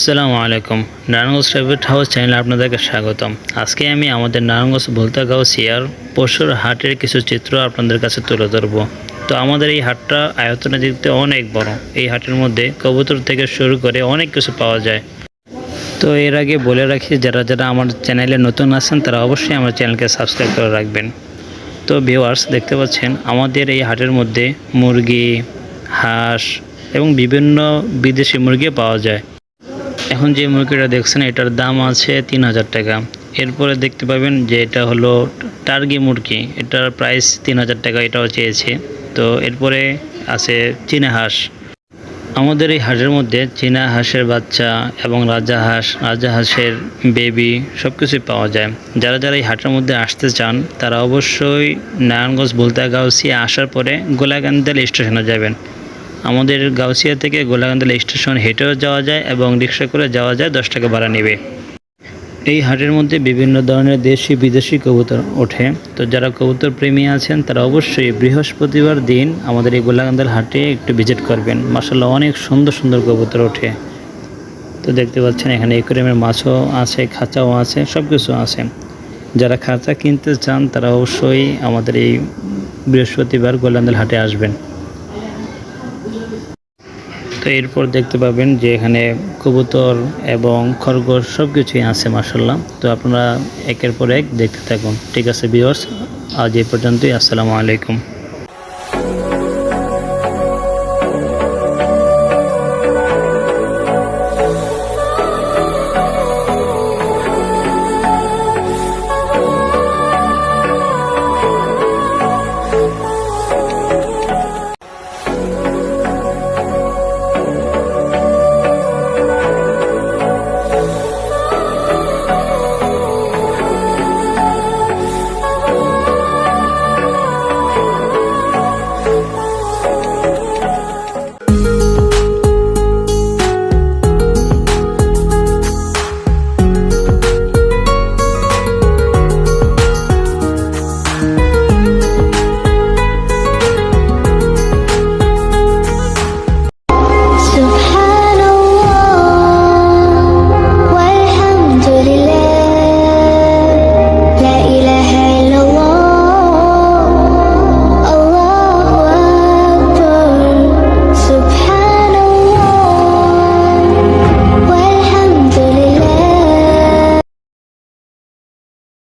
আসসালামু আলাইকুম। Narayanganj private house চ্যানেলে আপনাদেরকে স্বাগতম। আজকে আমি আমাদের নারায়ণগঞ্জ ভুলতাগাউসিয়ার পশুর হাটের কিছু চিত্র আপনাদের কাছে তুলে ধরব। তো আমাদের এই হাটটা আয়তনের দিক থেকে অনেক বড়। এই হাটের মধ্যে কবুতর থেকে শুরু করে অনেক কিছু পাওয়া যায়। তো এর আগে বলে রাখি, যারা আমার চ্যানেলে নতুন আছেন তারা অবশ্যই আমার চ্যানেলকে সাবস্ক্রাইব করে রাখবেন। তো ভিউয়ার্স, দেখতে পাচ্ছেন আমাদের এই হাটের মধ্যে মুরগি, হাঁস এবং বিভিন্ন বিদেশি মুরগি পাওয়া যায়। এখন যে মুরগিটা দেখছেন এটার দাম আছে ৩,০০০ টাকা। এরপরে দেখতে পাবেন যে এটা হলো টার্কি মুরগি, এটার প্রাইস ৩,০০০ টাকা, এটাও চেয়েছে। তো এরপরে আছে চীনা হাঁস। আমাদের এই হাঁসের মধ্যে চীনা হাঁসের বাচ্চা এবং রাজা হাঁসের বেবি সব কিছুই পাওয়া যায়। যারা এই হাটের মধ্যে আসতে চান তারা অবশ্যই নারায়ণগঞ্জ ভুলতাগাউসিয়া আসার পরে গোলাকান্দাল স্টেশনে যাবেন। আমাদের গাউসিয়া থেকে গোলাকান্দাল স্টেশন হেঁটেও যাওয়া যায় এবং রিক্সা করে যাওয়া যায়, 10 টাকা ভাড়া নেবে। এই হাটের মধ্যে বিভিন্ন ধরনের দেশি বিদেশি কবুতর ওঠে। তো যারা কবুতর প্রেমী আছেন তারা অবশ্যই বৃহস্পতিবার দিন আমাদের এই গোলাকান্দাল হাটে একটু ভিজিট করবেন। মাশাআল্লাহ, অনেক সুন্দর সুন্দর কবুতর ওঠে। তো দেখতে পাচ্ছেন এখানে অ্যাকুয়ারিয়ামের মাছও আছে, খাঁচাও আছে, সব কিছু আছে। যারা খাঁচা কিনতে চান তারা অবশ্যই আমাদের এই বৃহস্পতিবার গোলাকান্দাল হাটে আসবেন। তো এরপর দেখতে পাবেন যে এখানে কবুতর এবং খরগোশ সব কিছুই আছে মাশাআল্লাহ। তো আপনারা একের পর এক দেখতে থাকুন। ঠিক আছে ভিউয়ার্স, আজ এই পর্যন্তই। আসসালামু আলাইকুম।